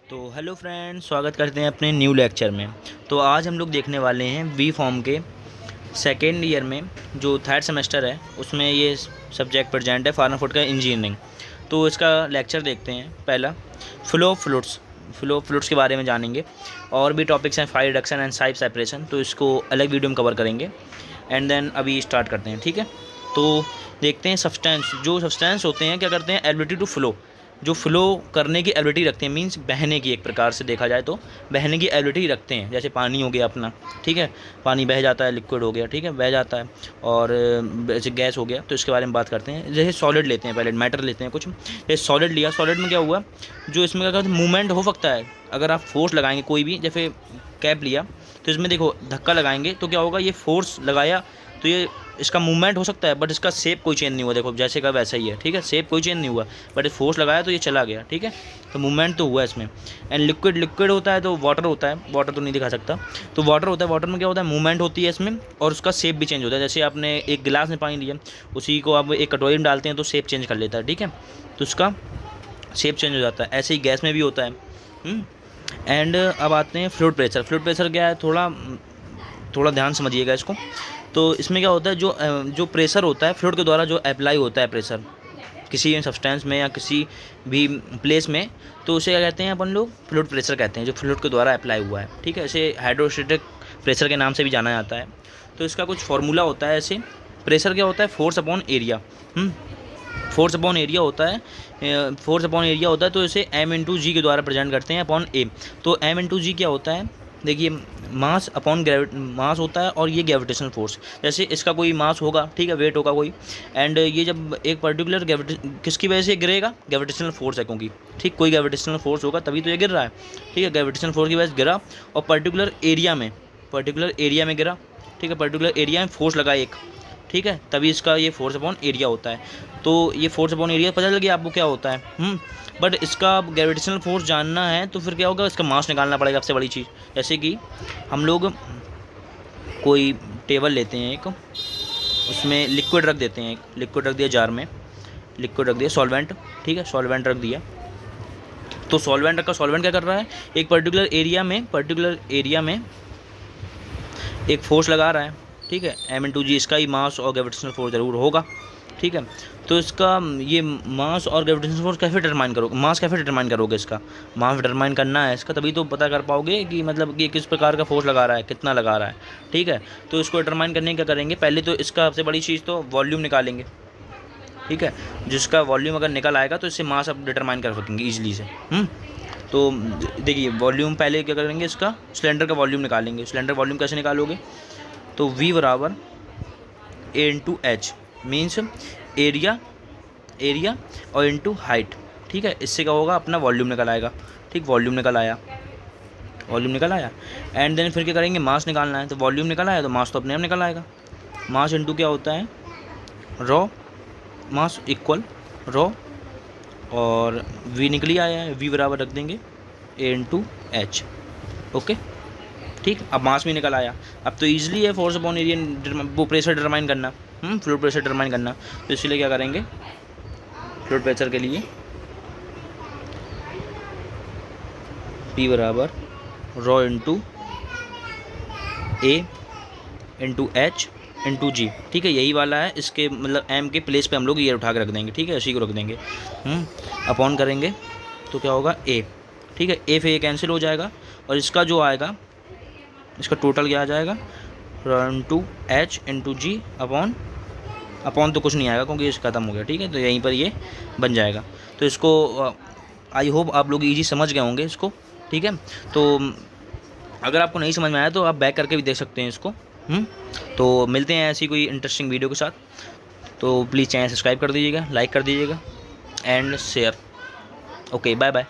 तो hello friends, स्वागत करते हैं अपने न्यू लेक्चर में। तो आज हम लोग देखने वाले हैं बी फॉर्म के सेकेंड ईयर में जो थर्ड सेमेस्टर है उसमें ये सब्जेक्ट प्रेजेंट है फार्मा फूड का इंजीनियरिंग। तो इसका लेक्चर देखते हैं। पहला फ्लो फ्लूट्स के बारे में जानेंगे। और भी टॉपिक्स हैं, फायर रिडक्शन एंड साइप सेपरेशन, तो इसको अलग वीडियो में कवर करेंगे। एंड देन अभी स्टार्ट करते हैं, ठीक है। तो देखते हैं सब्सटेंस होते हैं क्या करते हैं, एबिलिटी टू फ्लो, जो फ़्लो करने की एबिलिटी रखते हैं, मींस बहने की, एक प्रकार से देखा जाए तो बहने की एबिलिटी रखते हैं। जैसे पानी हो गया अपना, ठीक है, पानी बह जाता है, लिक्विड हो गया, ठीक है, बह जाता है। और जैसे गैस हो गया, तो इसके बारे में बात करते हैं। जैसे सॉलिड लेते हैं, पहले मैटर लेते हैं कुछ। जैसे सॉलिड लिया, सॉलिड में क्या हुआ, जो इसमें क्या कहते हैं मूवमेंट हो सकता है। अगर आप फोर्स लगाएंगे कोई भी, जैसे कैप लिया तो इसमें देखो धक्का लगाएंगे तो क्या होगा, ये फोर्स लगाया तो ये इसका मूवमेंट हो सकता है, बट इसका शेप कोई चेंज नहीं हुआ। देखो जैसे का वैसा ही है, ठीक है, शेप कोई चेंज नहीं हुआ, बट फोर्स लगाया तो ये चला गया, ठीक है। तो मूवमेंट तो हुआ इसमें। एंड लिक्विड होता है तो वाटर होता है, वाटर तो नहीं दिखा सकता, तो वाटर होता है। वाटर में क्या होता है, मूवमेंट होती है इसमें, और उसका शेप भी चेंज होता है। जैसे आपने एक गिलास में पानी लिया, उसी को आप एक कटोरी में डालते हैं तो शेप चेंज कर लेता है, ठीक है, तो उसका शेप चेंज हो जाता है। ऐसे ही गैस में भी होता है। एंड अब आते हैं फ्लूइड प्रेशर। फ्लूइड प्रेशर क्या है, थोड़ा ध्यान समझिएगा इसको। तो इसमें क्या होता है, जो प्रेशर होता है फ्लूइड के द्वारा जो अप्लाई होता है प्रेशर किसी सब्सटेंस में या किसी भी प्लेस में, तो उसे क्या कहते हैं अपन लोग, फ्लूइड प्रेशर कहते हैं, जो फ्लूइड के द्वारा अप्लाई हुआ है, ठीक है। इसे हाइड्रोस्टैटिक प्रेशर के नाम से भी जाना जाता है। तो इसका कुछ फॉर्मूला होता है। ऐसे प्रेशर क्या होता है, force upon area. Force upon area होता है। तो इसे m/g के द्वारा प्रेजेंट करते हैं अपॉन ए। तो m/g क्या होता है, देखिए, मास अपॉन मास होता है, और ये ग्रेविटेशनल फोर्स। जैसे इसका कोई मास होगा, ठीक है, वेट होगा कोई, एंड ये जब एक पर्टिकुलर किसकी वजह से गिरेगा, ग्रेविटेशनल फोर्स है, क्योंकि ठीक कोई ग्रेविटेशनल फोर्स होगा तभी तो ये गिर रहा है, ठीक है। ग्रेविटेशनल फोर्स की वजह से गिरा, और पर्टिकुलर एरिया में गिरा, ठीक है, पर्टिकुलर एरिया में फोर्स लगा एक, ठीक है, तभी इसका ये फोर्स अपॉन एरिया होता है। तो ये फोर्स अपॉन एरिया पता चल गया आपको क्या होता है। बट इसका ग्रेविटेशनल फोर्स जानना है तो फिर क्या होगा, इसका मास निकालना पड़ेगा, सबसे बड़ी चीज़। जैसे कि हम लोग कोई टेबल लेते हैं एक, उसमें लिक्विड रख देते हैं, एक लिक्विड रख दिया जार में, लिक्विड रख दिया सॉल्वेंट, ठीक है, सॉल्वेंट रख दिया। तो सॉल्वेंट क्या कर रहा है, एक पर्टिकुलर एरिया में एक फोर्स लगा रहा है, ठीक है, m/g। इसका ही मास और ग्रेविटेशनल फोर्स ज़रूर होगा, ठीक है। तो इसका ये मास और ग्रेविटेशनल फोर्स कैसे डिटरमाइन करोगे, मास कैसे डिटरमाइन करोगे, इसका मास डिटरमाइन करना है इसका, तभी तो पता कर पाओगे कि मतलब कि किस प्रकार का फोर्स लगा रहा है, कितना लगा रहा है, ठीक है। तो इसको डिटरमाइन करने क्या करेंगे, पहले तो इसका सबसे बड़ी चीज़ तो वॉल्यूम निकालेंगे, ठीक है। जिसका वॉल्यूम अगर निकल आएगा तो इससे मास आप डिटरमाइन कर सकेंगे ईजिली से। तो देखिए, वॉल्यूम पहले क्या करेंगे, इसका सिलेंडर का वॉल्यूम निकालेंगे। सिलेंडर वॉल्यूम कैसे निकालोगे, तो V बराबर A/H, मीन्स एरिया और इंटू हाइट, ठीक है। इससे क्या होगा, अपना वॉल्यूम निकल आएगा, ठीक, वॉल्यूम निकल आया। एंड देन फिर क्या करेंगे, मास निकालना है, तो वॉल्यूम निकल आया तो मास तो अपने आप निकल आएगा। मास इंटू क्या होता है, रॉ मास इक्वल रॉ, और V निकली आया है, V बराबर रख देंगे A/H, ओके, ठीक। अब मास भी निकल आया, अब तो ईजिली है फोर्स अपॉन एरिया वो प्रेशर डिटरमाइन करना, फ्लूइड प्रेशर डिटरमाइन करना। तो इसलिए क्या करेंगे, फ्लूइड प्रेशर के लिए P बराबर raw into A/H into G, ठीक है, यही वाला है। इसके मतलब M के प्लेस पे हम लोग ये उठा के रख देंगे, ठीक है, इसी को रख देंगे, अपॉन करेंगे तो क्या होगा A, ठीक है। A फिर ये कैंसिल हो जाएगा, और इसका जो आएगा, इसका टोटल क्या आ जाएगा, into H into G upon तो कुछ नहीं आएगा क्योंकि ये ख़त्म हो गया, ठीक है। तो यहीं पर ये बन जाएगा। तो इसको आई होप आप लोग ईजी समझ गए होंगे इसको, ठीक है। तो अगर आपको नहीं समझ में आया तो आप बैक करके भी देख सकते हैं इसको। तो मिलते हैं ऐसी कोई इंटरेस्टिंग वीडियो के साथ। तो प्लीज़ चैनल सब्सक्राइब कर दीजिएगा, लाइक कर दीजिएगा and share. Okay, bye bye.